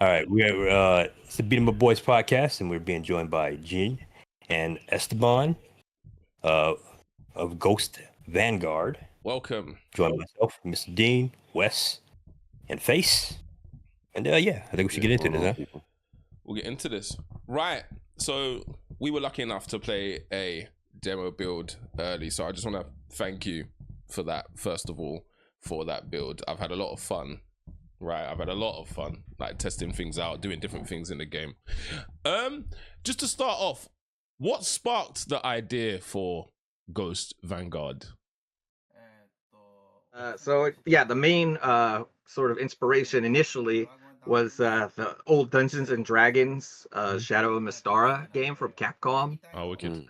All right, it's the Beat 'em Up Boys podcast, and we're being joined by Gene and Esteban uh, of Ghost Vanguard. Welcome. Join myself, Mr. Dean, Wes, and Face. And yeah, I think we should get into this, huh? We'll get into this. Right. So we were lucky enough to play a demo build early. So I just want to thank you for that, first of all, for that build. I've had a lot of fun. Right, I've had a lot of fun, like testing things out, doing different things in the game. Just to start off, what sparked the idea for Ghost Vanguard? The main sort of inspiration initially was the old Dungeons and Dragons Shadow of Mystara game from Capcom. Oh, wicked.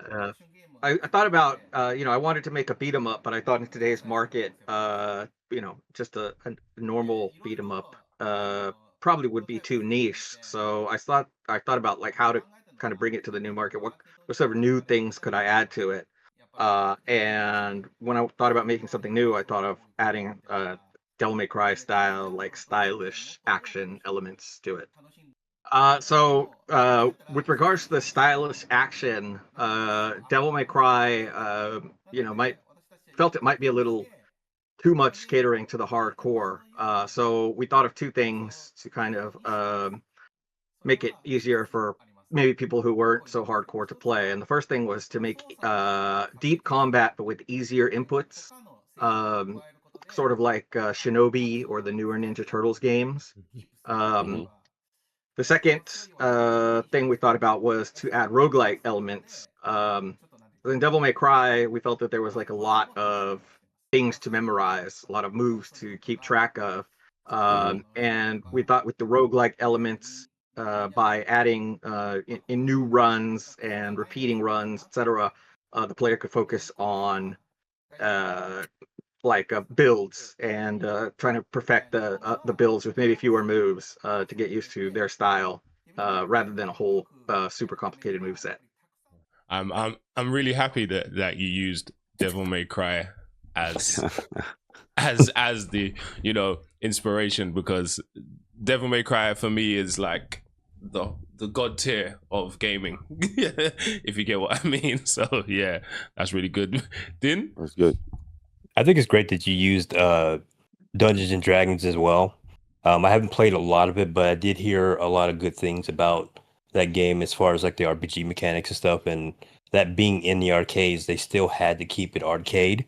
I thought about, I wanted to make a beat 'em up, but I thought in today's market, just a normal beat 'em up probably would be too niche. So I thought about like how to kind of bring it to the new market. What sort of new things could I add to it? And when I thought about making something new, I thought of adding Devil May Cry style, like stylish action elements to it. With regards to the stylish action, Devil May Cry, felt it might be a little too much catering to the hardcore. So we thought of two things to kind of make it easier for maybe people who weren't so hardcore to play. And the first thing was to make deep combat, but with easier inputs, sort of like Shinobi or the newer Ninja Turtles games. The second thing we thought about was to add roguelike elements. In Devil May Cry, we felt that there was like a lot of things to memorize, a lot of moves to keep track of. And we thought with the roguelike elements, by adding in new runs and repeating runs, etc., the player could focus on builds and trying to perfect the builds with maybe fewer moves to get used to their style, rather than a whole super complicated move set. I'm really happy that you used Devil May Cry as as the inspiration, because Devil May Cry for me is like the god tier of gaming, if you get what I mean. So yeah, that's really good. Din? That's good. I think it's great that you used Dungeons and Dragons as well. I haven't played a lot of it, but I did hear a lot of good things about that game as far as like the RPG mechanics and stuff, and that being in the arcades, they still had to keep it arcade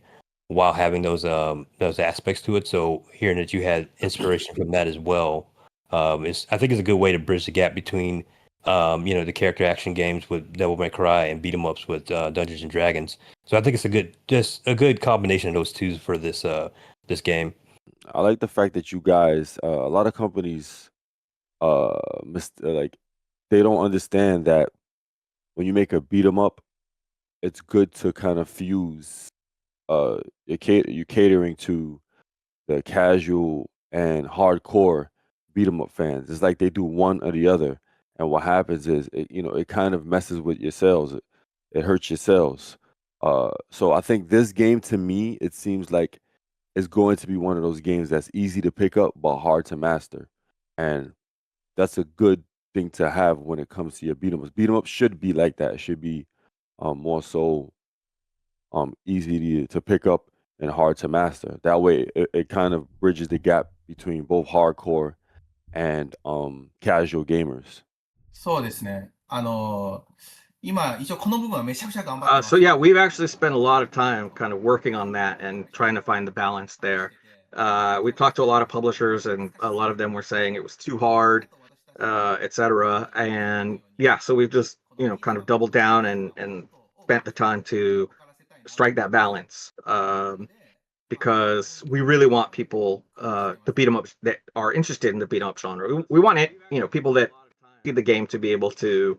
while having those aspects to it. So hearing that you had inspiration from that as well, I think it's a good way to bridge the gap between the character action games with Devil May Cry and beat 'em ups with Dungeons and Dragons. So I think it's a good combination of those two for this game. I like the fact that you guys, a lot of companies, they don't understand that when you make a beat 'em up, it's good to kind of fuse. You're catering to the casual and hardcore beat 'em up fans. It's like they do one or the other, and what happens is it kind of messes with your sales. It hurts your sales. So I think this game, to me, it seems like it's going to be one of those games that's easy to pick up but hard to master, and that's a good thing to have when it comes to your beat 'em ups. Beat 'em up should be like that. It should be more so easy to pick up and hard to master. That way, it kind of bridges the gap between both hardcore and casual gamers. そうですね。今一応この部分はめちゃくちゃ頑張ってます。We've actually spent a lot of time kind of working on that and trying to find the balance there. We talked to a lot of publishers, and a lot of them were saying it was too hard, etc. And so we've just kind of doubled down and spent the time to strike that balance, because we really want people, the beat 'em ups that are interested in the beat 'em up genre. We want it, people that see the game to be able to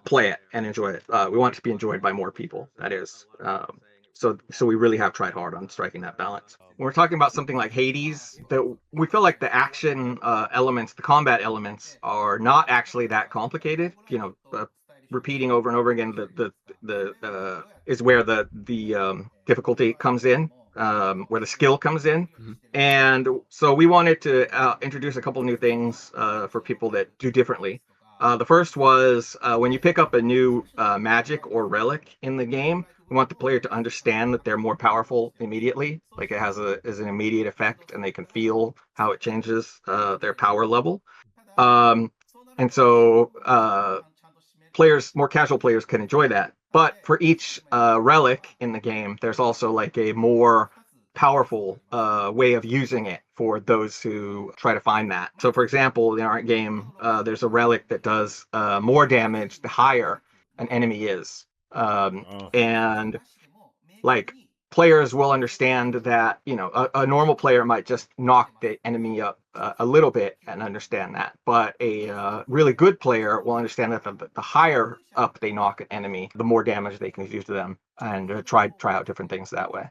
play it and enjoy it. We want it to be enjoyed by more people. That is, so we really have tried hard on striking that balance. When we're talking about something like Hades, that we feel like the action elements, the combat elements, are not actually that complicated. Repeating over and over again the is where the difficulty comes in. where the skill comes in. Mhm. And so we wanted to introduce a couple new things for people that do differently. The first was when you pick up a new magic or relic in the game, we want the player to understand that they're more powerful immediately. Like it has an immediate effect, and they can feel how it changes their power level. And so more casual players can enjoy that. But for each relic in the game, there's also like a more powerful way of using it for those who try to find that. So, for example, in our game, there's a relic that does more damage the higher an enemy is. Oh. And like players will understand that, you know, a normal player might just knock the enemy up a little bit and understand that, but a really good player will understand that the higher up they knock an enemy, the more damage they can do to them, and try out different things that way.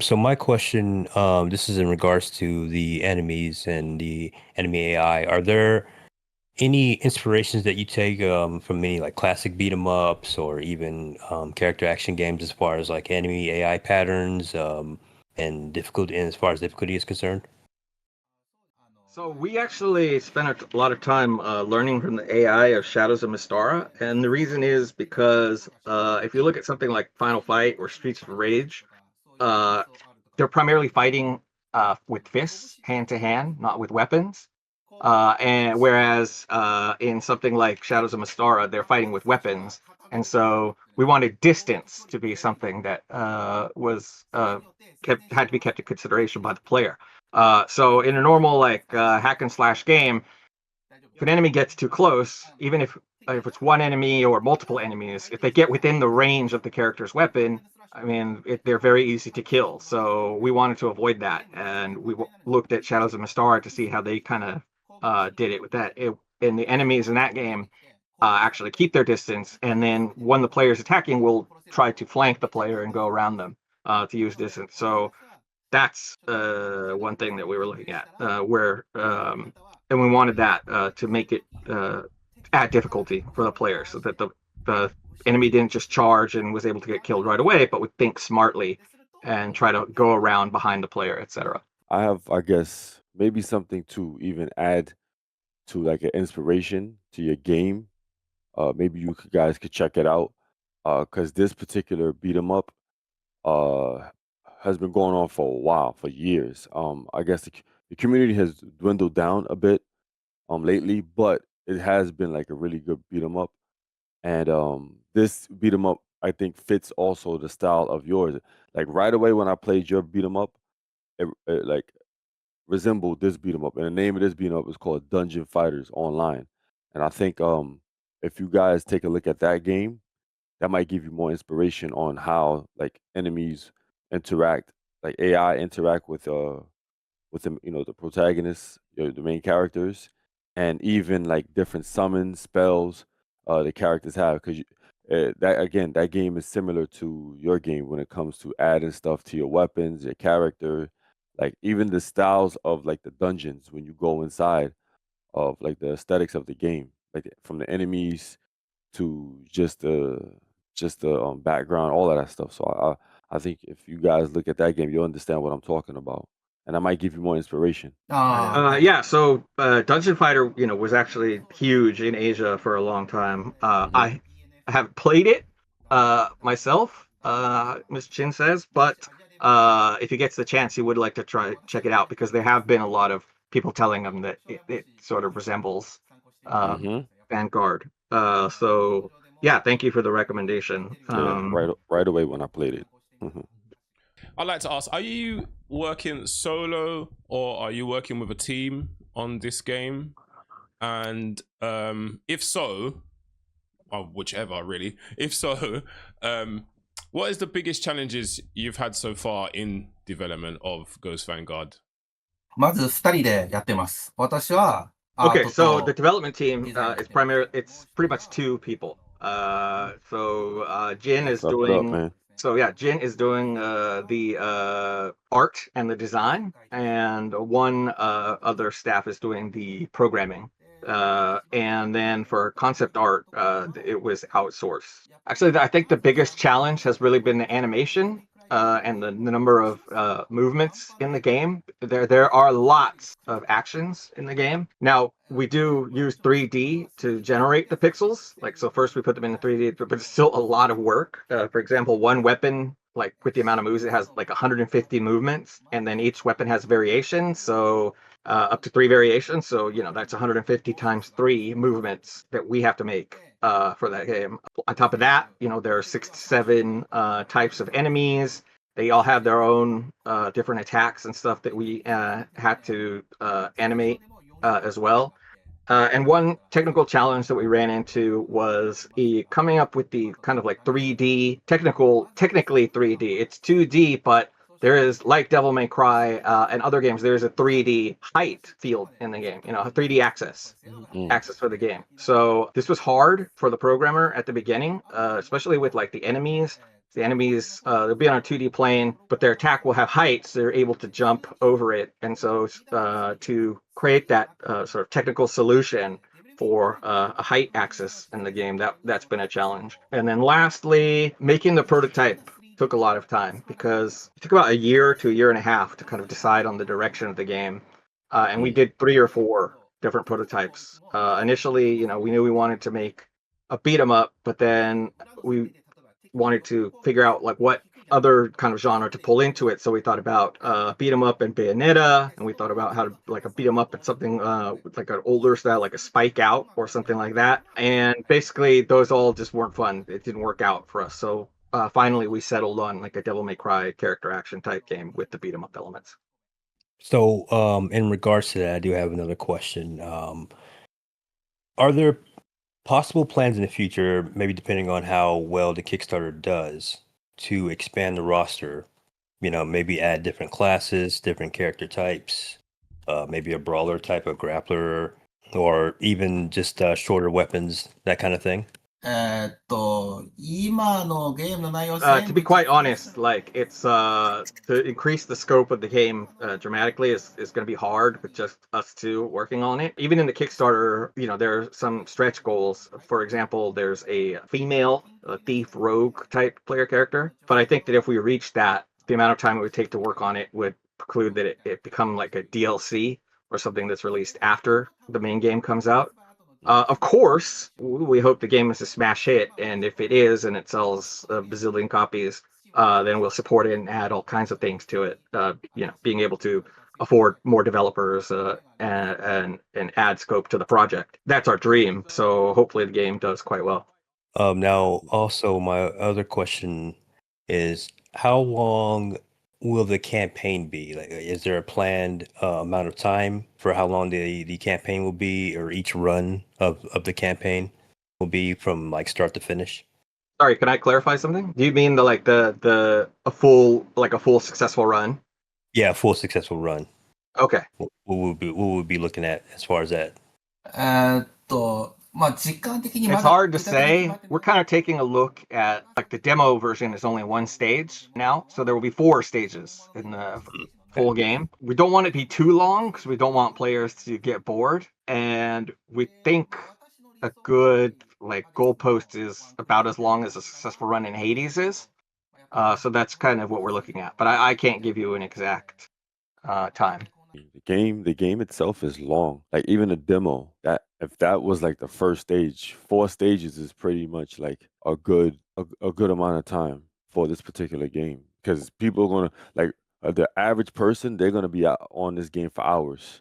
So my question, this is in regards to the enemies and the enemy AI. Are there any inspirations that you take from any like classic beat 'em ups or even character action games as far as like enemy AI patterns and difficulty, and as far as difficulty is concerned? So we actually spent a lot of time learning from the AI of Shadows of Mystara, and the reason is because if you look at something like Final Fight or Streets of Rage, uh, they're primarily fighting with fists, hand to hand, not with weapons. And whereas in something like Shadows of Mystara, they're fighting with weapons, and so we wanted distance to be something that was had to be kept in consideration by the player. So in a normal like hack and slash game, if an enemy gets too close, even if it's one enemy or multiple enemies, if they get within the range of the character's weapon, I mean, they're very easy to kill. So we wanted to avoid that, and we looked at Shadows of Mystara to see how they kind of did it with that. And the enemies in that game actually keep their distance, and then when the player is attacking, will try to flank the player and go around them to use distance. So that's one thing that we were looking at, and we wanted that to make it add difficulty for the player, so that the enemy didn't just charge and was able to get killed right away, but would think smartly and try to go around behind the player, etc. I have, I guess, maybe something to even add to like an inspiration to your game. Maybe guys could check it out. Because this particular beat 'em up uh has been going on for a while, for years. I guess the community has dwindled down a bit lately, but it has been like a really good beat 'em up. And this beat 'em up, I think, fits also the style of yours. Like right away when I played your beat 'em up, it like resembled this beat 'em up. And the name of this beat 'em up is called Dungeon Fighters Online. And I think if you guys take a look at that game, that might give you more inspiration on how like enemies interact, like AI interact with the the protagonists, the main characters, and even like different summons spells the characters have. Because that again, that game is similar to your game when it comes to adding stuff to your weapons, your character, like even the styles of like the dungeons when you go inside of like the aesthetics of the game, like from the enemies to just the background, all of that stuff. So I think if you guys look at that game, you'll understand what I'm talking about, and that might give you more inspiration. Yeah, so Dungeon Fighter, was actually huge in Asia for a long time. I haven't played it myself, Ms. Chin says, but if he gets the chance, he would like to check it out, because there have been a lot of people telling him that it sort of resembles hmm Vanguard. So yeah, thank you for the recommendation. Yeah, right away when I played it. Mhm. I'd like to ask, are you working solo or are you working with a team on this game? And if so, or whichever really, if so, what is the biggest challenges you've had so far in development of Ghost Vanguard? まず2人でやってます。私は Okay, アート so the と development team design is ですね。 it's pretty much two people. Jin is Wrap it up, doing man. so yeah, Jin is doing the art and the design, and one other staff is doing the programming. And then for concept art, it was outsourced. Actually, I think the biggest challenge has really been the animation. and the number of movements in the game. There are lots of actions in the game. Now, we do use 3D to generate the pixels. Like, so first we put them in the 3D, but it's still a lot of work. For example, one weapon, like with the amount of moves, it has like 150 movements, and then each weapon has variations. So up to 3 variations. So, that's 150 times 3 movements that we have to make for that game. On top of that, there are 6 to 7 types of enemies. They all have their own different attacks and stuff that we had to animate as well. And one technical challenge that we ran into was coming up with the kind of like 3D, technically 3D. It's 2D, but there is, like Devil May Cry and other games, there is a 3D height field in the game, a 3D access for the game. So this was hard for the programmer at the beginning, especially with like the enemies. The enemies, they'll be on a 2D plane, but their attack will have heights. They're able to jump over it. And so to create that sort of technical solution for a height axis in the game, that's been a challenge. And then lastly, making the prototype took a lot of time because it took about a year to a year and a half to kind of decide on the direction of the game. And we did 3 or 4 different prototypes. Initially, we knew we wanted to make a beat 'em up, but then we wanted to figure out like what other kind of genre to pull into it. So we thought about beat 'em up and Bayonetta, and we thought about how to like a beat 'em up at something with like an older style, like a Spike Out or something like that. And basically, those all just weren't fun. It didn't work out for us. So finally, we settled on like a Devil May Cry character action type game with the beat 'em up elements. So, in regards to that, I do have another question. Are there possible plans in the future, maybe depending on how well the Kickstarter does, to expand the roster? Maybe add different classes, different character types, maybe a brawler type of grappler, or even just shorter weapons, that kind of thing? 今のゲームの内容 To be quite honest, like it's to increase the scope of the game dramatically is going to be hard with just us two working on it. Even in the Kickstarter, there are some stretch goals. For example, there's a female thief rogue type player character, but I think that if we reach that, the amount of time it would take to work on it would preclude that it become like a DLC or something that's released after the main game comes out. Of course, we hope the game is a smash hit, and if it is and it sells a bazillion copies, then we'll support it and add all kinds of things to it. Being able to afford more developers and add scope to the project. That's our dream. So hopefully the game does quite well. Now, also, my other question is, how long will the campaign be? Like, is there a planned amount of time for how long the campaign will be, or each run of the campaign will be from like start to finish? Sorry, can I clarify something? Do you mean a full successful run? Yeah, a full successful run. Okay. What would we be looking at as far as that? 時間的に It's hard to say. We're kind of taking a look at like the demo version is only 1 stage now, so there will be 4 stages in the full game. We don't want it to be too long because we don't want players to get bored, and we think a good like goalpost is about as long as a successful run in Hades is. So that's kind of what we're looking at, but I can't give you an exact time. The game itself is long. Like even a demo, that if that was like the first stage, 4 stages is pretty much like a good amount of time for this particular game. Because people are gonna like the average person, they're gonna be out on this game for hours.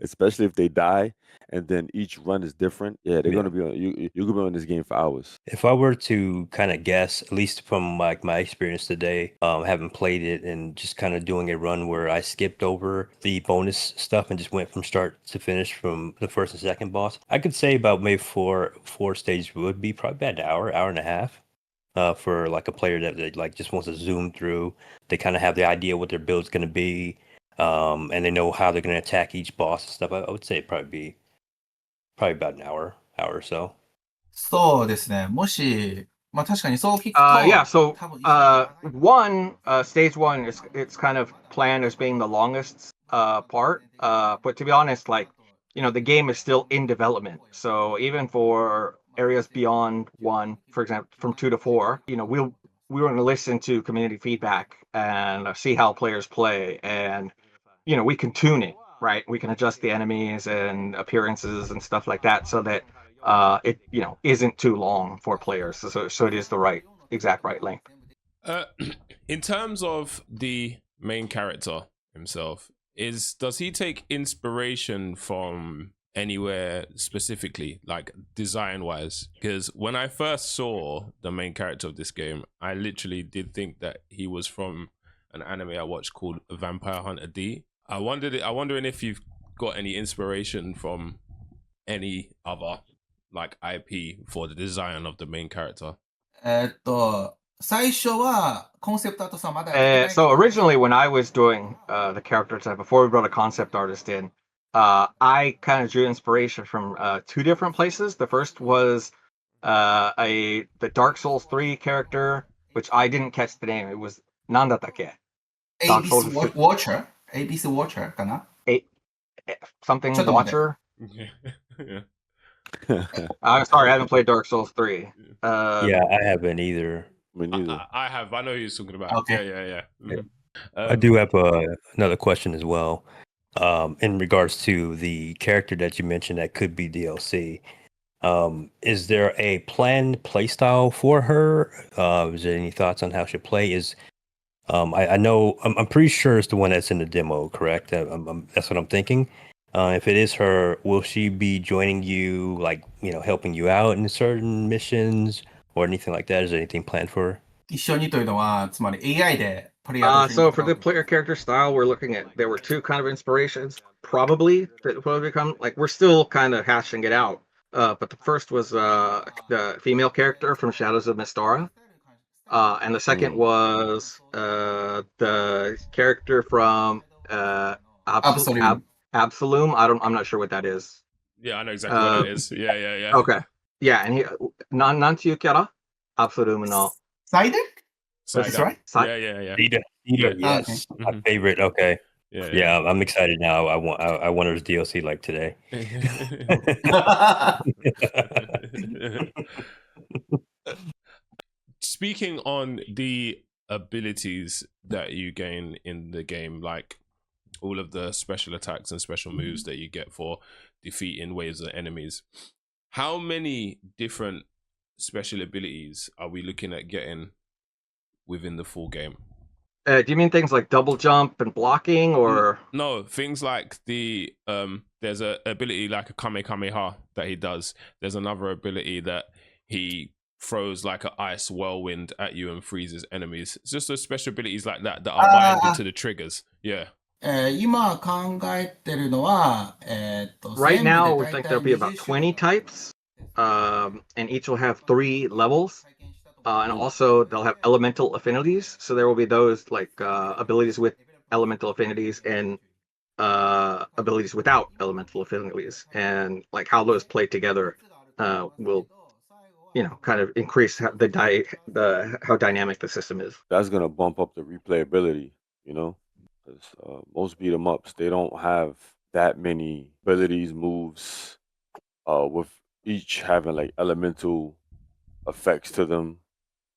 Especially if they die and then each run is different. Yeah, they're gonna be on you could be on this game for hours. If I were to kind of guess, at least from like my experience today, having played it and just kind of doing a run where I skipped over the bonus stuff and just went from start to finish from the first and second boss, I could say about maybe four stages would be probably about an hour and a half. For like a player that like just wants to zoom through. They kind of have the idea what their build's going to be, and they know how they're going to attack each boss and stuff. I would say it'd probably be about an hour or so. そうですね。もし、確かにそう聞くと、Yeah, so 多分一緒に stage 1 it's kind of planned as being the longest part. But to be honest, like, the game is still in development. So even for areas beyond 1, for example, from 2 to 4, we want to listen to community feedback and see how players play, and we can tune it, right? We can adjust the enemies and appearances and stuff like that so that it isn't too long for players, so it is the exact right length. In terms of the main character himself, does he take inspiration from anywhere specifically, like design wise? Because when I first saw the main character of this game, I literally did think that he was from an anime I watched called Vampire Hunter D. I'm wondering if you've got any inspiration from any other like IP for the design of the main character. 最初はコンセプトアートさんまだやってないけ So ど originally, when I was doing the character design, before we brought a concept artist in, I kind of drew inspiration from two different places. The first was the Dark Souls 3 character, which I didn't catch the name. It was Nandatake. Dark Souls ABC Watcher ABC Watcher かな something ちょっと待って Watcher. Yeah. I'm sorry, I haven't played Dark Souls 3. Yeah, I haven't either. Me neither. I have. I know who you're talking about. Okay. Yeah. Mhm. I do have another question as well. In regards to the character that you mentioned that could be DLC, is there a planned playstyle for her? Is there any thoughts on how she'll play? I know I'm pretty sure it's the one that's in the demo, correct? That's what I'm thinking. If it is her, will she be joining you, like helping you out in certain missions or anything like that? Is there anything planned for her? 一緒にというのはつまり AI でプレイヤーと一緒 So に for the player character style, we're looking at, there were two kind of inspirations, probably, that will become, like, we're still kind of hashing it out. But the first was the female character from Shadows of Mistara. And the second was the character from Absolum. Absolum. I'm not sure what that is. Yeah, I know exactly what it is. Yeah. Okay. Yeah, and he Nantiu Kara Absolum no サイデ Side That's up. right. Yeah. Ida, Yeah. yes, my Mhm. favorite. Okay, Yeah. yeah, I'm excited now. I want her DLC like today. Speaking on the abilities that you gain in the game, like all of the special attacks and special moves that you get for defeating waves of enemies, how many different special abilities are we looking at getting within the full game? Do you mean things like double jump and blocking, or No, things like there's a ability like a Kamehameha that he does. There's another ability that he throws like an ice whirlwind at you and freezes enemies. It's just those special abilities like that are binded to the triggers. Yeah. 今考えてるのは right 全部 now で we 大 think 体 there'll be about 20 20 types, and each will have 3 levels. And also they'll have elemental affinities. So there will be those like abilities with elemental affinities and abilities without elemental affinities, and like how those play together will kind of increase how how dynamic the system is. That's gonna bump up the replayability, because most beat 'em ups, they don't have that many abilities, moves, with each having like elemental effects to them.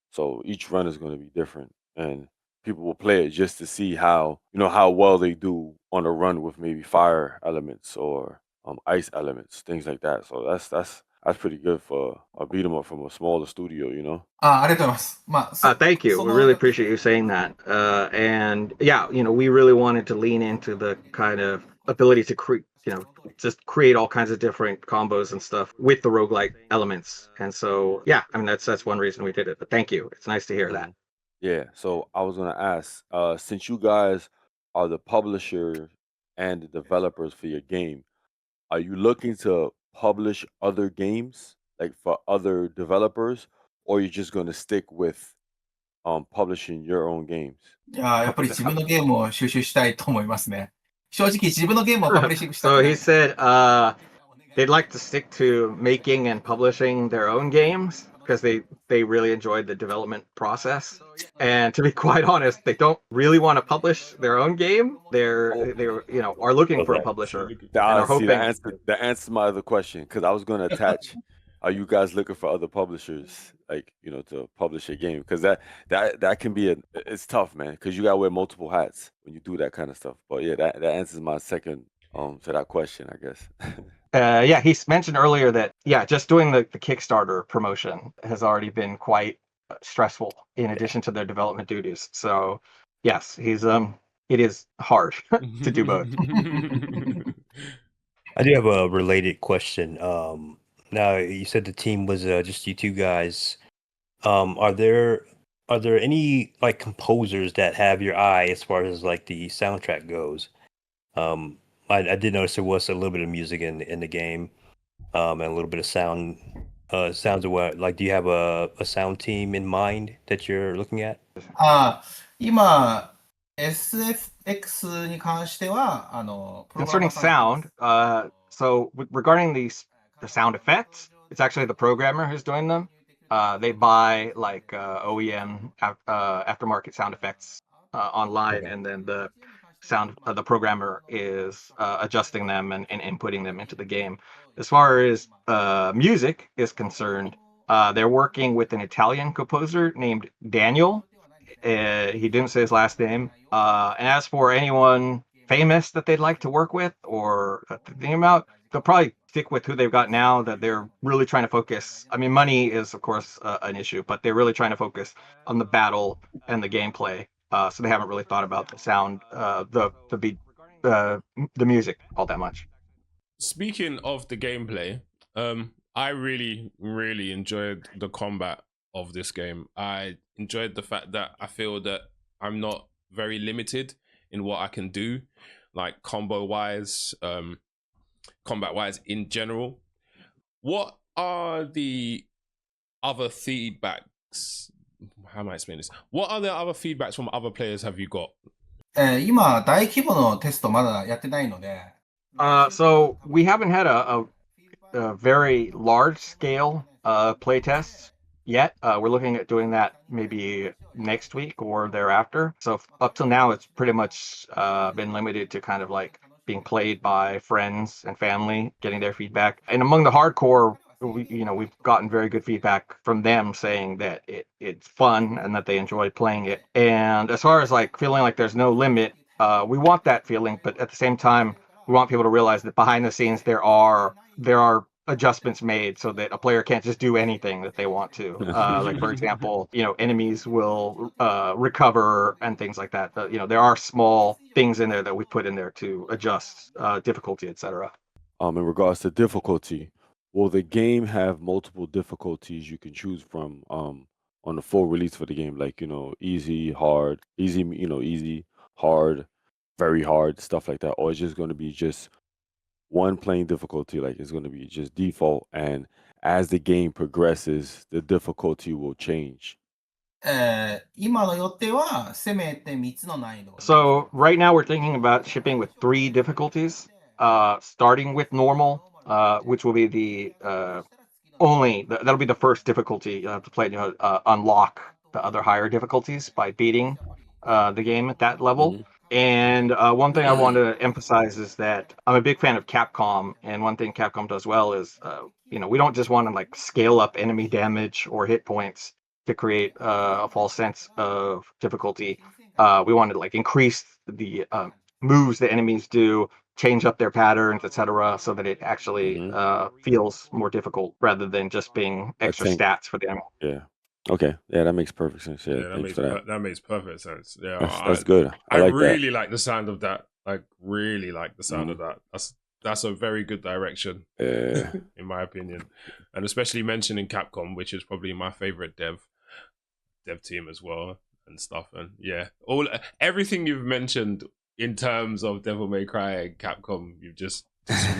So each run is gonna be different, and people will play it just to see how how well they do on a run with maybe fire elements or ice elements, things like that. So that's pretty good for a beat 'em up from a smaller studio, ありがとうございます。まあ、Thank you. そ We の really appreciate you saying that. And yeah, we really wanted to lean into the kind of ability to create, just create all kinds of different combos and stuff with the roguelike elements. And so, yeah, I mean, that's one reason we did it. But thank you. It's nice to hear that. Yeah. So I was gonna ask, since you guys are the publisher and the developers for your game, are you looking to publish other games like for other developers, or you're just gonna stick with publishing your own games? いややっぱり自分のゲームを収集したいと思いますね。正直自分のゲームをパブリッシングしたく So ない he said they'd like to stick to making and publishing their own games because they really enjoyed the development process. And to be quite honest, they don't really want to publish their own game. They are looking for a publisher. And are See, hoping. that answers my other question, because I was gonna attach are you guys looking for other publishers, like, to publish a game? Because that can be it's tough, man. Because you gotta wear multiple hats when you do that kind of stuff. But yeah, that answers my second to that question, I guess. Yeah, he mentioned earlier that just doing the Kickstarter promotion has already been quite stressful in addition to their development duties. So yes, it is hard to do both. I do have a related question. Now you said the team was just you two guys. Are there any like composers that have your eye as far as like the soundtrack goes? I did notice there was a little bit of music in the game, and a little bit of sounds of what, like, do you have a sound team in mind that you're looking at? 今、SFX に関しては、プログラマ Concerning ーさんがいます。 sound, so regarding the sound effects, it's actually the programmer who's doing them. They buy like OEM aftermarket sound effects online, Okay. and then the programmer is adjusting them and inputting them into the game. As far as music is concerned, they're working with an Italian composer named Daniel. He didn't say his last name. And as for anyone famous that they'd like to work with or thinking about, they'll probably stick with who they've got now. That they're really trying to focus. I mean, money is of course an issue, but they're really trying to focus on the battle and the gameplay. So they haven't really thought about the sound, the beat, the music all that much. Speaking of the gameplay, I really, really enjoyed the combat of this game. I enjoyed the fact that I feel that I'm not very limited in what I can do, like combo wise, combat wise in general. What are the other feedbacks? How am I explaining this? What are the other feedbacks from other players have you got? 今、大規模のテストまだやってないので、 So we haven't had a very large scale play tests yet. We're looking at doing that maybe next week or thereafter. So up till now, it's pretty much been limited to kind of like being played by friends and family, getting their feedback. And among the hardcore, we've gotten very good feedback from them saying that it's fun and that they enjoy playing it. And as far as like feeling like there's no limit, we want that feeling, but at the same time, we want people to realize that behind the scenes there are adjustments made so that a player can't just do anything that they want to. Like for example, enemies will recover and things like that. There are small things in there that we put in there to adjust difficulty, etc. In regards to difficulty, will the game have multiple difficulties you can choose from on the full release for the game? Like, easy, hard, easy, hard, very hard, stuff like that? Or it's just going to be just one plain difficulty, like it's going to be just default, and as the game progresses, the difficulty will change? 今の予定はせめて3つの難易度。 So right now we're thinking about shipping with 3 difficulties, starting with normal, which will be the that'll be the first difficulty. You have to play, unlock the other higher difficulties by beating the game at that level. Mhm. And one thing I want to emphasize is that I'm a big fan of Capcom, and one thing Capcom does well is, we don't just want to like scale up enemy damage or hit points to create a false sense of difficulty. We want to like increase the moves the enemies do, change up their patterns, etc., so that it actually feels more difficult rather than just being extra think- stats for the enemy. Yeah. Okay. Yeah, that makes perfect sense. Yeah, that thanks makes for that. that makes perfect sense. Yeah, That's good. I like really like the sound of that. I really like the sound of that. That's a very good direction, that. Yeah. in my opinion, and especially mentioning Capcom, which is probably my favorite dev team as well and stuff. And yeah, everything you've mentioned in terms of Devil May Cry and Capcom, you've just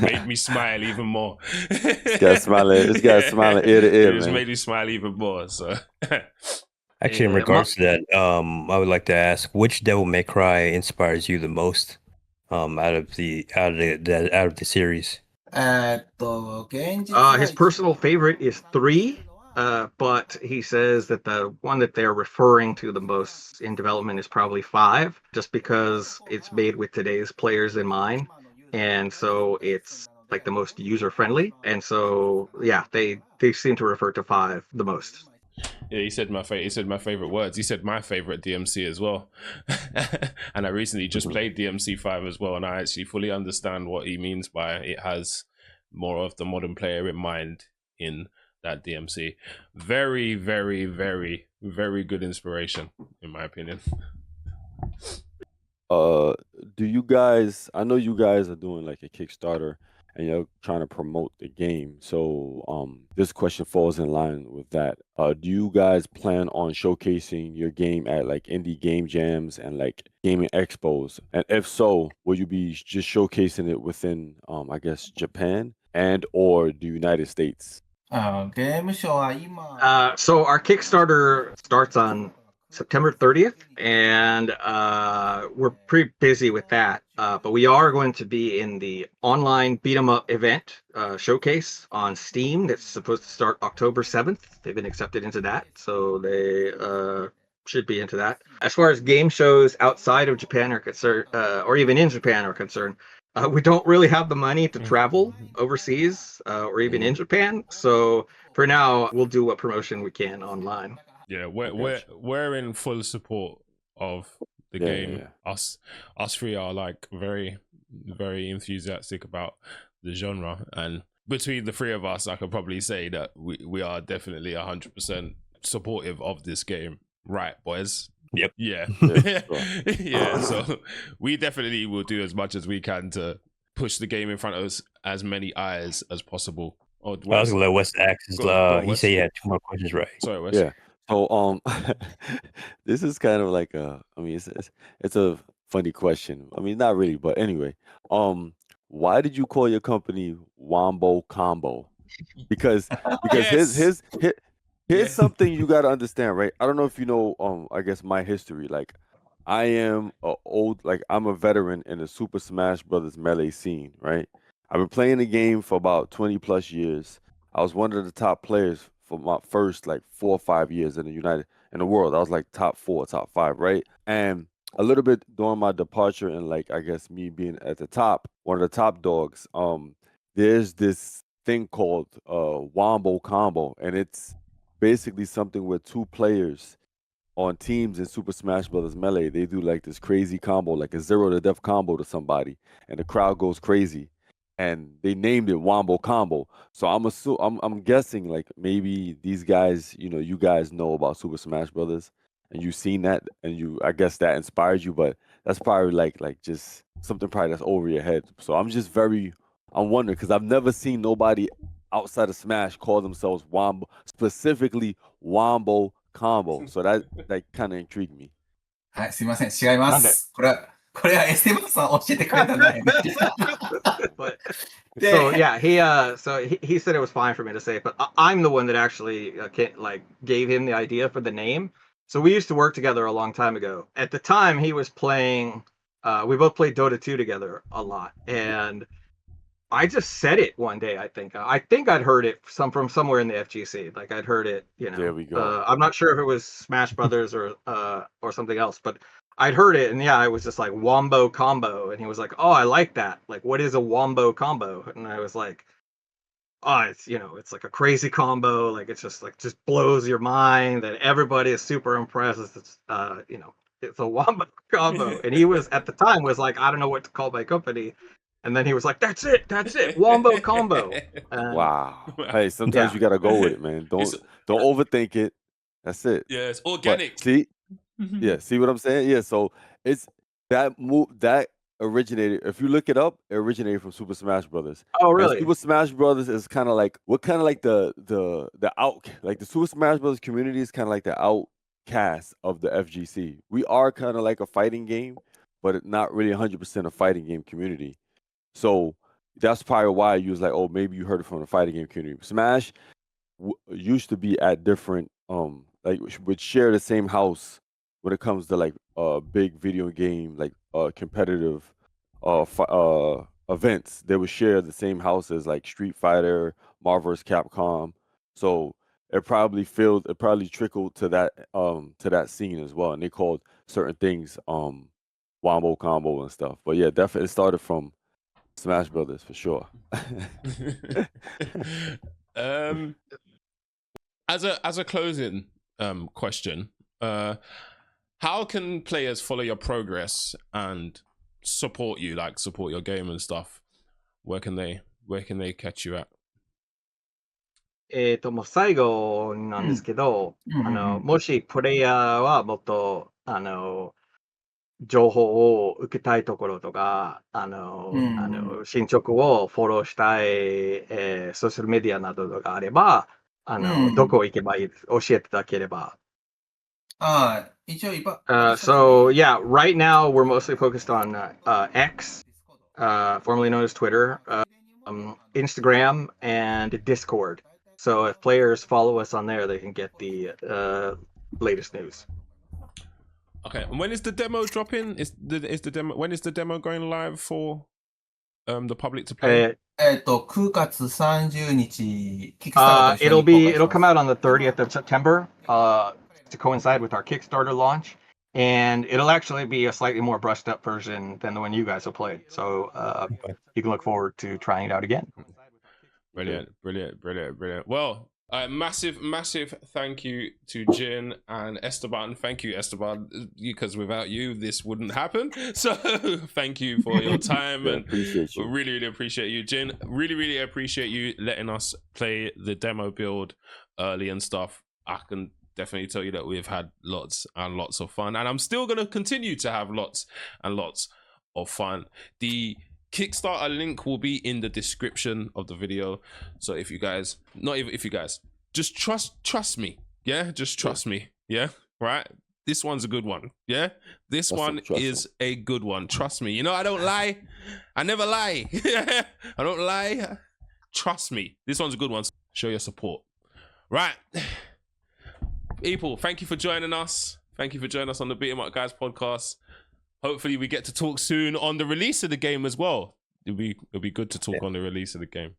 made me smile even more. It's got smiling ear to ear, It just man. made me smile even more. So Actually, in Yeah, regards to that, I would like to ask, which Devil May Cry inspires you the most, out of the series? 現実は His personal favorite is 3, but he says that the one that they're referring to the most in development is probably 5, just because it's made with today's players in mind. And so it's like the most user friendly, and so yeah, they seem to refer to 5 the most. Yeah, he said my favorite words. He said my favorite DMC as well. And I recently just played DMC 5 as well, and I actually fully understand what he means by it has more of the modern player in mind in that DMC. Very, very, very, very good inspiration, in my opinion. Do you guys? I know you guys are doing like a Kickstarter and you're trying to promote the game. So, this question falls in line with that. Do you guys plan on showcasing your game at like indie game jams and like gaming expos? And if so, will you be just showcasing it within, I guess, Japan and or the United States? ゲームショーは今、 So our Kickstarter starts on September 30th, and we're pretty busy with that. But we are going to be in the online beat 'em up event showcase on Steam that's supposed to start October 7th. They've been accepted into that, so they should be into that. As far as game shows outside of Japan are concerned, or even in Japan are concerned, we don't really have the money to travel overseas or even in Japan. So for now, we'll do what promotion we can online. Yeah, we're in full support of the game. Yeah. Us three are like very, very enthusiastic about the genre, and between the three of us, I could probably say that we are definitely 100% supportive of this game, right, boys? Yep. Yeah. Yeah, Yeah. So we definitely will do as much as we can to push the game in front of us as many eyes as possible. Oh, I was gonna let Wes ask. Go on, He Wes. said he had 2 more questions, right? Sorry, Wes. Yeah. So this is kind of like I mean it's a funny question. I mean not really, but anyway. Why did you call your company Wombo Combo? Because Yes. here's something you got to understand, right? I don't know if you know I guess my history. Like I am I'm a veteran in the Super Smash Brothers Melee scene, right? I've been playing the game for about 20 plus years. I was one of the top players for my first like 4 or 5 years in the world. I was like top 4, top 5, right? And a little bit during my departure and like I guess me being at the top, one of the top dogs, there's this thing called Wombo Combo, and it's basically something where 2 players on teams in Super Smash Brothers Melee, they do like this crazy combo, like a 0 to death combo to somebody, and the crowd goes crazy. And they named it Wombo Combo. So I'm guessing like maybe these guys, you guys know about Super Smash Brothers, and you've seen that, and I guess that inspired you, but that's probably like just something probably that's over your head. So I'm wondering because I've never seen nobody outside of Smash call themselves Wombo, specifically Wombo Combo. So that kind of intrigued me. はい、すいません、違います。これはエステバンさん教えてくれたんだよね。 But so yeah, he said it was fine for me to say it, but I'm the one that actually gave him the idea for the name. So we used to work together a long time ago. At the time, he was playing. We both played Dota 2 together a lot, and I just said it one day. I think I'd heard it from somewhere in the FGC. Like I'd heard it. There we go. I'm not sure if it was Smash Brothers or something else, but I'd heard it, and yeah, I was just like Wombo Combo, and he was like, "Oh, I like that. Like, what is a Wombo Combo?" And I was like, "Oh, it's like a crazy combo. Like, it's just blows your mind that everybody is super impressed. It's it's a Wombo Combo." And he was at the time was like, "I don't know what to call my company." And then he was like, "That's it, Wombo Combo." Wow. Hey, sometimes you gotta go with it, man. Don't overthink it. That's it. Yeah, it's organic. But see, yeah, see what I'm saying? Yeah, so it's that move that originated. If you look it up, it originated from Super Smash Brothers. Oh, And really? Super Smash Brothers is kind of like the out like the Super Smash Brothers community is kind of like the outcast of the FGC. We are kind of like a fighting game, but it's not really 100% a fighting game community. So that's probably why you was like, oh, maybe you heard it from the fighting game community. Smash used to be at different like would share the same house when it comes to like big video game like competitive events. They would share the same house as like Street Fighter, Marvel vs. Capcom. So it probably trickled to that scene as well, and they called certain things Wombo Combo and stuff. But yeah, definitely it started from Smash Brothers for sure. As a closing question, how can players follow your progress and support you, like support your game and stuff? Where can they catch you at? もう最後なんですけど、もしプレイヤーはもっと、情報を受けたいところとか、進捗をフォローしたい、ソーシャルメディアなどがあれば、どこ行けばいいです教えていただければ。一応今、So yeah, right now we're mostly focused on X, formerly known as Twitter, Instagram, and Discord. So if players follow us on there, they can get the latest news. Okay, and when is the demo dropping? Is the demo, when is the demo going live for the public to play? 9月30日、キックスターターと一緒に公開します It'll come out on the 30th of September to coincide with our Kickstarter launch, and it'll actually be a slightly more brushed up version than the one you guys have played. So you can look forward to trying it out again. Brilliant. Well, massive thank you to Jin and Esteban. Thank you, Esteban, because without you, this wouldn't happen. So thank you for your time. And appreciate you. Really appreciate you, Jin. Really appreciate you letting us play the demo build early and stuff. I can definitely tell you that we've had lots and lots of fun, and I'm still going to continue to have lots and lots of fun. The Kickstarter link will be in the description of the video. So if you guys, not even if you guys, just trust me. Yeah, just trust me. Yeah, right. This one's a good one. Yeah, this one is a good one. Trust me. You know, I don't lie. I never lie. I don't lie. Trust me. This one's a good one. Show your support. Right. People, thank you for joining us. Thank you for joining us on the Beat 'em Up Guys podcast. Hopefully we get to talk soon on the release of the game as well. It'll be good to talk on the release of the game.